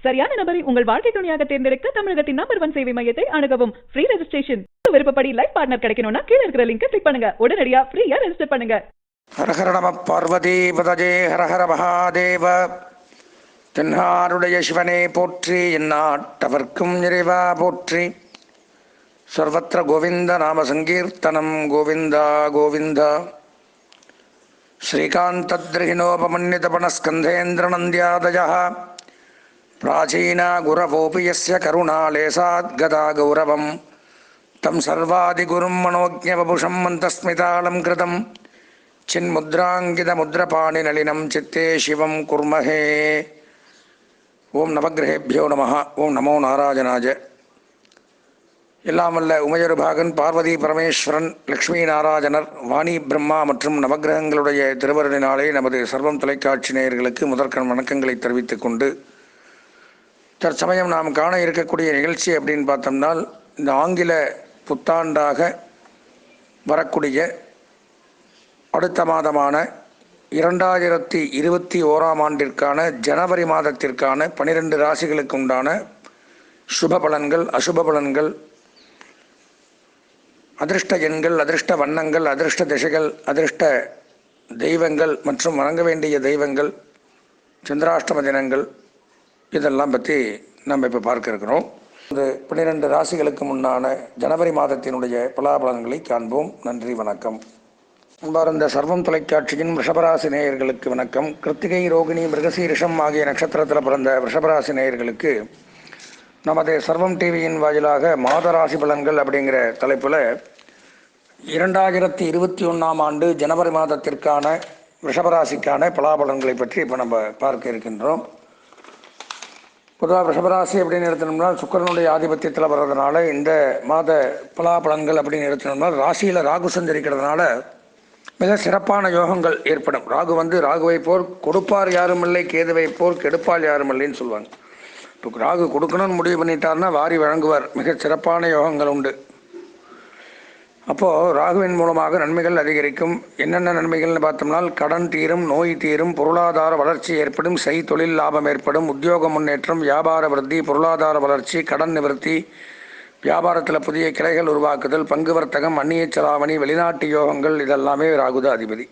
சரியான நபரை உங்கள் வாழ்க்கை துணையாக தேர்ந்தெடுக்க தமிழகத்தின் நம்பர் 1 சேவை மையத்தை அணுகவும். Free registration. விருப்பப்படி லைஃப் பார்ட்னர் கிடைக்கணும்னா கீழ இருக்கிற லிங்கை கிளிக் பண்ணுங்க. உடனடியா ஃப்ரீயா ரெஜிஸ்டர் பண்ணுங்க. ஹரஹர நம பார்வதி பதஜே ஹரஹர மகாதேவ. தென்னாருடைய சிவனே போற்றி, எந்நாட்டவர்க்கும் இறைவா போற்றி. சர்வத்திர கோவிந்த நாம சங்கீர்த்தனம் கோவிந்தா கோவிந்தா. ஸ்ரீகாந்தத்ரிஹினோபமன்னிதபணஸ்கந்தேந்திரநந்தியாதயः பிராச்சீனா குரவோபி யஸ்ய கருணாலேசாத்கதா கௌரவம் தம் சர்வாதிகுரும் மனோஜ்ஞவபுஷம் மந்தஸ்மிதாலம் கிருதம் சின்முத்ராங்கிதமுத்ரபாணிநளினம் சித்தே சிவம் குர்மஹே. ஓம் நவக்கிரகேபியோ நமः. ஓம் நமோ நாராயணாய. எல்லாம் வல்ல உமையொருபாகன் பார்வதி பரமேஸ்வரன் லக்ஷ்மி நாராயணர் வாணி பிரம்மா மற்றும் நவக்கிரகங்களுடைய திருவருளினாலே நமது சர்வம் தொலைக்காட்சி நேயர்களுக்கு முதற்கண் வணக்கங்களை தெரிவித்துக் கொண்டு, தற்சமயம் நாம் காண இருக்கக்கூடிய நிகழ்ச்சி அப்படின்னு பார்த்தோம்னால், இந்த ஆங்கில புத்தாண்டாக வரக்கூடிய அடுத்த மாதமான 2021ஆம் ஆண்டிற்கான ஜனவரி மாதத்திற்கான 12 ராசிகளுக்கு உண்டான சுப பலன்கள், அசுப பலன்கள், அதிர்ஷ்ட எண்கள், அதிர்ஷ்ட வண்ணங்கள், அதிர்ஷ்ட திசைகள், அதிர்ஷ்ட தெய்வங்கள் மற்றும் வணங்க வேண்டிய தெய்வங்கள், சந்திராஷ்டம தினங்கள், இதெல்லாம் பற்றி நம்ம இப்போ பார்க்க இருக்கிறோம். இந்த 12 ராசிகளுக்கு முன்னான ஜனவரி மாதத்தினுடைய பலாபலன்களை காண்போம். நன்றி, வணக்கம். அன்பார்ந்த சர்வம் தொலைக்காட்சியின் ரிஷபராசி நேயர்களுக்கு வணக்கம். கிருத்திகை, ரோகிணி, மிருகசீரிஷம் ஆகிய நட்சத்திரத்தில் பிறந்த ரிஷபராசி நேயர்களுக்கு நமது சர்வம் டிவியின் வாயிலாக மாத ராசி பலன்கள் அப்படிங்கிற தலைப்பில் 2021ஆம் ஆண்டு ஜனவரி மாதத்திற்கான ரிஷபராசிக்கான பலாபலன்களை பற்றி இப்போ நம்ம பார்க்க இருக்கின்றோம். பொதுவாக ரிஷபராசி அப்படின்னு எடுத்தோம்னா சுக்கிரனுடைய ஆதிபத்தியத்தில் வர்றதுனால இந்த மாத பலாபலன்கள் அப்படின்னு எடுத்தோம்னா ராசியில் ராகு சஞ்சரிக்கிறதுனால மிக சிறப்பான யோகங்கள் ஏற்படும். ராகுவை போர் கொடுப்பார் யாருமில்லை, கேதுவை போர் கெடுப்பால் யாருமில்லைன்னு சொல்லுவாங்க. இப்போ ராகு கொடுக்கணும்னு முடிவு பண்ணிட்டார்னா வாரி வழங்குவார். மிக சிறப்பான யோகங்கள் உண்டு. அப்போது ராகுவின் மூலமாக நன்மைகள் அதிகரிக்கும். என்னென்ன நன்மைகள்னு பார்த்தோம்னா, கடன் தீரும், நோய் தீரும், பொருளாதார வளர்ச்சி ஏற்படும், தொழில் லாபம் ஏற்படும், உத்தியோக முன்னேற்றம், வியாபார விருத்தி, பொருளாதார வளர்ச்சி, கடன் நிவர்த்தி, வியாபாரத்தில் புதிய கிளைகள் உருவாக்குதல், பங்கு வர்த்தகம், அந்நிய செலாவணி, வெளிநாட்டு யோகங்கள், இதெல்லாமே ராகுத அதிபதி.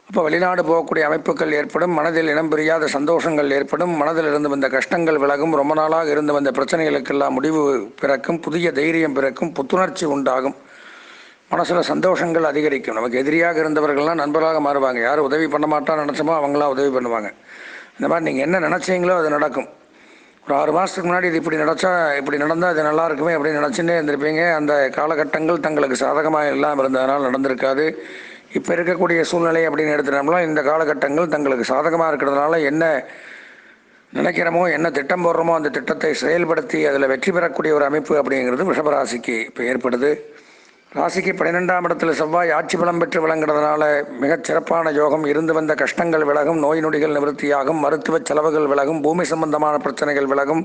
அப்போ வெளிநாடு போகக்கூடிய அமைப்புகள் ஏற்படும். மனதில் இனம் புரியாத சந்தோஷங்கள் ஏற்படும். மனதில் இருந்து வந்த கஷ்டங்கள் விலகும். ரொம்ப நாளாக இருந்து வந்த பிரச்சனைகளுக்கெல்லாம் முடிவு பிறக்கும். புதிய தைரியம் பிறக்கும். புத்துணர்ச்சி உண்டாகும். மனசில் சந்தோஷங்கள் அதிகரிக்கும். நமக்கு எதிரியாக இருந்தவர்கள்லாம் நண்பராக மாறுவாங்க. யார் உதவி பண்ண மாட்டான்னு நினச்சோமோ அவங்களாம் உதவி பண்ணுவாங்க. இந்த மாதிரி நீங்கள் என்ன நினச்சிங்களோ அது நடக்கும். ஒரு 6 மாதத்துக்கு முன்னாடி இது இப்படி நடந்தால் இது நல்லா இருக்குமே அப்படின்னு நினச்சின்னே இருந்திருப்பீங்க. அந்த காலகட்டங்கள் தங்களுக்கு சாதகமாக இல்லாமல் இருந்ததுனால நடந்திருக்காது. இப்போ இருக்கக்கூடிய சூழ்நிலை அப்படின்னு எடுத்துட்டோம்னா, இந்த காலகட்டங்கள் தங்களுக்கு சாதகமாக இருக்கிறதுனால என்ன நினைக்கிறோமோ, என்ன திட்டம் போடுறோமோ அந்த திட்டத்தை செயல்படுத்தி அதில் வெற்றி பெறக்கூடிய ஒரு அமைப்பு அப்படிங்கிறது ரிஷபராசிக்கு இப்போ ஏற்படுது. ராசிக்கு 12ஆம் இடத்துல செவ்வாய் ஆட்சி பலம் பெற்று விளங்குறதுனால மிகச் சிறப்பான யோகம். இருந்து வந்த கஷ்டங்கள் விலகும். நோய் நொடிகள் நிவர்த்தியாகும். மருத்துவ செலவுகள் விலகும். பூமி சம்பந்தமான பிரச்சனைகள் விலகும்.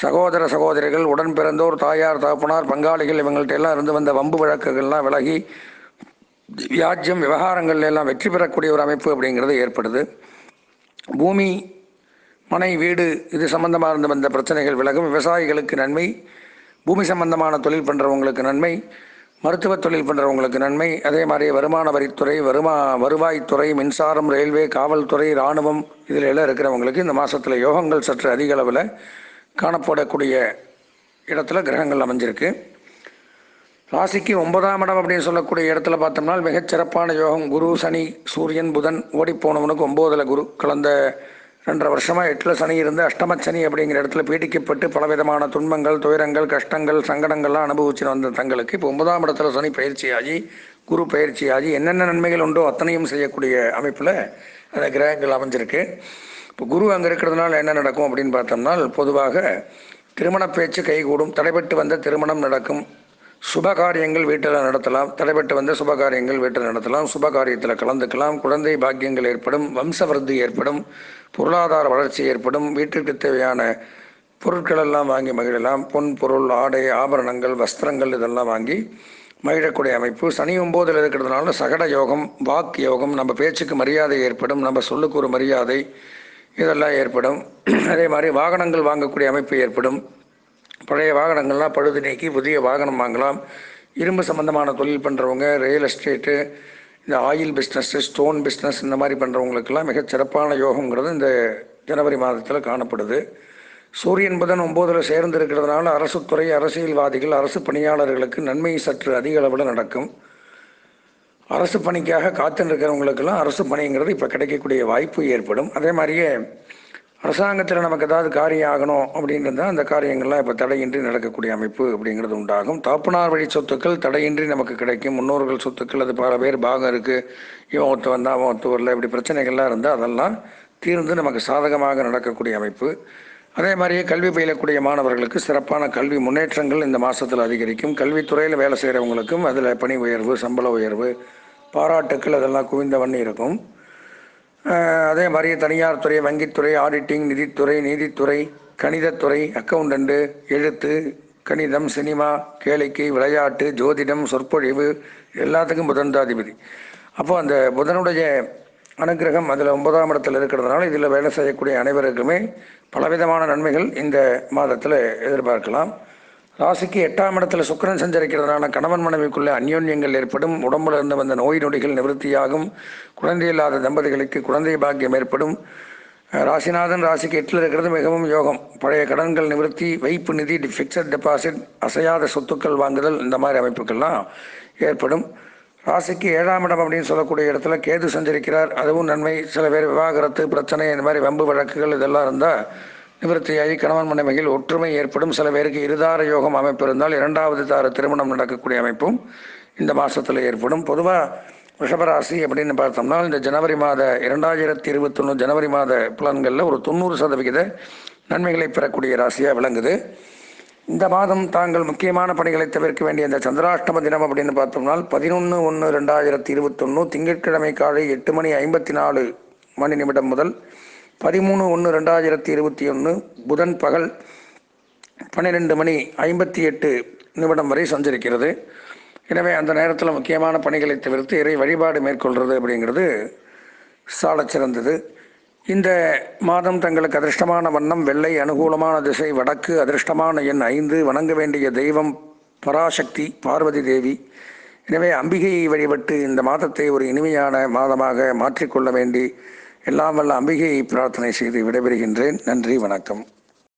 சகோதர சகோதரிகள், உடன் பிறந்தோர், தாயார் தகப்பனார், பங்காளிகள், இவங்கள்ட்ட எல்லாம் இருந்து வந்த வம்பு வழக்குகள்லாம் விலகி வியாஜ்யம் விவகாரங்கள் எல்லாம் வெற்றி பெறக்கூடிய ஒரு அமைப்பு அப்படிங்கிறது ஏற்படுது. பூமி, மனை, வீடு இது சம்பந்தமாக இருந்து வந்த பிரச்சனைகள் விலகும். விவசாயிகளுக்கு நன்மை. பூமி சம்பந்தமான தொழில் பண்ணுறவங்களுக்கு நன்மை. மருத்துவ தொழில் பண்ணுறவங்களுக்கு நன்மை. அதே மாதிரி வருமான வரித்துறை, வருவாய்த்துறை, மின்சாரம், ரயில்வே, காவல்துறை, இராணுவம் இதில் எல்லாம் இருக்கிறவங்களுக்கு இந்த மாதத்தில் யோகங்கள் சற்று அதிக அளவில் காணப்படக்கூடிய இடத்துல கிரகங்கள் அமைஞ்சிருக்கு. ராசிக்கு 9ஆம் இடம் அப்படின்னு சொல்லக்கூடிய இடத்துல பார்த்தோம்னா மிகச்சிறப்பான யோகம். குரு, சனி, சூரியன், புதன். ஓடிப்போனவனுக்கு 9ல் குரு. கலந்த 2.5 வருஷமாக 8ல் சனி இருந்து அஷ்டமச்சனி அப்படிங்கிற இடத்துல பீடிக்கப்பட்டு பலவிதமான துன்பங்கள், துயரங்கள், கஷ்டங்கள், சங்கடங்கள்லாம் அனுபவிச்சு வந்த தங்களுக்கு இப்போ 9ஆம் இடத்துல சனி பயிற்சியாகி, குரு பயிற்சியாகி என்னென்ன நன்மைகள் உண்டோ அத்தனையும் செய்யக்கூடிய அமைப்பில் அந்த கிரகங்கள் அமைஞ்சிருக்கு. இப்போ குரு அங்கே இருக்கிறதுனால என்ன நடக்கும் அப்படின்னு பார்த்தோம்னா, பொதுவாக திருமண பேச்சு கைகூடும். தடைபட்டு வந்த திருமணம் நடக்கும். சுபகாரியங்கள் வீட்டில் நடத்தலாம். தடைபட்டு வந்த சுபகாரியங்கள் வீட்டில் நடத்தலாம். சுபகாரியத்தில் கலந்துக்கலாம். குழந்தை பாக்கியங்கள் ஏற்படும். வம்ச விருத்தி ஏற்படும். பொருளாதார வளர்ச்சி ஏற்படும். வீட்டிற்கு தேவையான பொருட்கள் எல்லாம் வாங்கி மகிழலாம். பொன் பொருள், ஆடை, ஆபரணங்கள், வஸ்திரங்கள் இதெல்லாம் வாங்கி மகிழக்கூடிய அமைப்பு. சனி 9ல் இருக்கிறதுனால சகட யோகம், வாக் யோகம். நம்ம பேச்சுக்கு மரியாதை ஏற்படும். நம்ம சொல்லுக்கு ஒரு மரியாதை, இதெல்லாம் ஏற்படும். அதே மாதிரி வாகனங்கள் வாங்கக்கூடிய அமைப்பு ஏற்படும். பழைய வாகனங்கள்லாம் பழுது நீக்கி புதிய வாகனம் வாங்கலாம். இரும்பு சம்பந்தமான தொழில் பண்ணுறவங்க, ரியல் எஸ்டேட்டு, இந்த ஆயில் பிஸ்னஸ்ஸு, ஸ்டோன் பிஸ்னஸ் இந்த மாதிரி பண்ணுறவங்களுக்கெல்லாம் மிகச் சிறப்பான யோகங்கிறது இந்த ஜனவரி மாதத்தில் காணப்படுது. சூரியன் புதன் 9ல் சேர்ந்து இருக்கிறதுனால அரசுத்துறை, அரசியல்வாதிகள், அரசு பணியாளர்களுக்கு நன்மை சற்று அதிக அளவில் நடக்கும். அரசு பணிக்காக காத்துன்னு இருக்கிறவங்களுக்கெல்லாம் அரசு பணிங்கிறது இப்போ கிடைக்கக்கூடிய வாய்ப்பு ஏற்படும். அதே மாதிரியே அரசாங்கத்தில் நமக்கு ஏதாவது காரியம் ஆகணும் அப்படின்னு இருந்தால் அந்த காரியங்கள்லாம் இப்போ தடையின்றி நடக்கக்கூடிய அமைப்பு அப்படிங்கிறது உண்டாகும். தாப்பனார் வழி சொத்துக்கள் தடையின்றி நமக்கு கிடைக்கும். முன்னோர்கள் சொத்துக்கள் அது பல பேர் பாகம் இருக்குது, இவன் ஒத்து வந்தால் அவன் ஒத்து வரல, இப்படி பிரச்சனைகள்லாம் இருந்தால் அதெல்லாம் தீர்ந்து நமக்கு சாதகமாக நடக்கக்கூடிய அமைப்பு. அதே மாதிரியே கல்வி பயிலக்கூடிய மாணவர்களுக்கு சிறப்பான கல்வி முன்னேற்றங்கள் இந்த மாதத்தில் அதிகரிக்கும். கல்வித்துறையில் வேலை செய்கிறவங்களுக்கும் அதில் பணி உயர்வு, சம்பள உயர்வு, பாராட்டுக்கள் அதெல்லாம் குவிந்த வண்ணி இருக்கும். அதே மாதிரி தனியார் துறை, வங்கித்துறை, ஆடிட்டிங், நிதித்துறை, நீதித்துறை, கணிதத்துறை, அக்கௌண்டண்ட்டு, எழுத்து, கணிதம், சினிமா, கேளிக்கை, விளையாட்டு, ஜோதிடம், சொற்பொழிவு எல்லாத்துக்கும் புதன் தாதிபதி. அப்போது அந்த புதனுடைய அனுகிரகம் அதில் 9ஆம் இடத்தில் இருக்கிறதுனால இதில் வேலை செய்யக்கூடிய அனைவருக்குமே பலவிதமான நன்மைகள் இந்த மாதத்தில் எதிர்பார்க்கலாம். ராசிக்கு 8ஆம் இடத்துல சுக்கிரன் சஞ்சரிக்கிறதுனால கணவன் மனைவிக்குள்ளே அந்யோன்யங்கள் ஏற்படும். உடம்புல இருந்து வந்த நோய் நொடிகள் நிவர்த்தியாகும். குழந்தை இல்லாத தம்பதிகளுக்கு குழந்தை பாக்கியம் ஏற்படும். ராசிநாதன் ராசிக்கு 8ல் இருக்கிறது மிகவும் யோகம். பழைய கடன்கள் நிவர்த்தி, வைப்பு நிதி, ஃபிக்ஸட் டெபாசிட், அசையாத சொத்துக்கள் வாங்குதல், இந்த மாதிரி அமைப்புகள்லாம் ஏற்படும். ராசிக்கு 7ஆம் இடம் அப்படின்னு சொல்லக்கூடிய இடத்துல கேது சஞ்சரிக்கிறார். அதுவும் நன்மை. சில பேர் விவாகரத்து பிரச்சனை, இந்த மாதிரி வம்பு வழக்குகள் இதெல்லாம் இருந்தால் நிவர்த்தியாகி கணவன் மனைவியில் ஒற்றுமை ஏற்படும். சில பேருக்கு இருதார யோகம் அமைப்பு இருந்தால் 2வது தார திருமணம் நடக்கக்கூடிய அமைப்பும் இந்த மாதத்தில் ஏற்படும். பொதுவாக ரிஷபராசி அப்படின்னு பார்த்தோம்னா இந்த ஜனவரி மாத 2021 ஜனவரி மாத பலன்களில் ஒரு 90% நன்மைகளை பெறக்கூடிய ராசியாக விளங்குது. இந்த மாதம் தாங்கள் முக்கியமான பணிகளை தவிர்க்க வேண்டிய இந்த சந்திராஷ்டம தினம் அப்படின்னு பார்த்தோம்னால் 11/1/2021 திங்கட்கிழமை காலை 8:54 முதல் 13/1/2021 புதன் பகல் 12:58 வரை சஞ்சரிக்கிறது. எனவே அந்த நேரத்தில் முக்கியமான பணிகளை தவிர்த்து இறை வழிபாடு மேற்கொள்வது அப்படிங்கிறது சாலச் சிறந்தது. இந்த மாதம் தங்களுக்கு அதிர்ஷ்டமான வண்ணம் வெள்ளை, அனுகூலமான திசை வடக்கு, அதிர்ஷ்டமான எண் 5, வணங்க வேண்டிய தெய்வம் பராசக்தி பார்வதி தேவி. எனவே அம்பிகையை வழிபட்டு இந்த மாதத்தை ஒரு இனிமையான மாதமாக மாற்றிக்கொள்ள வேண்டி எல்லாம் வல்ல அம்பிகையை பிரார்த்தனை செய்து விடைபெறுகின்றேன். நன்றி, வணக்கம்.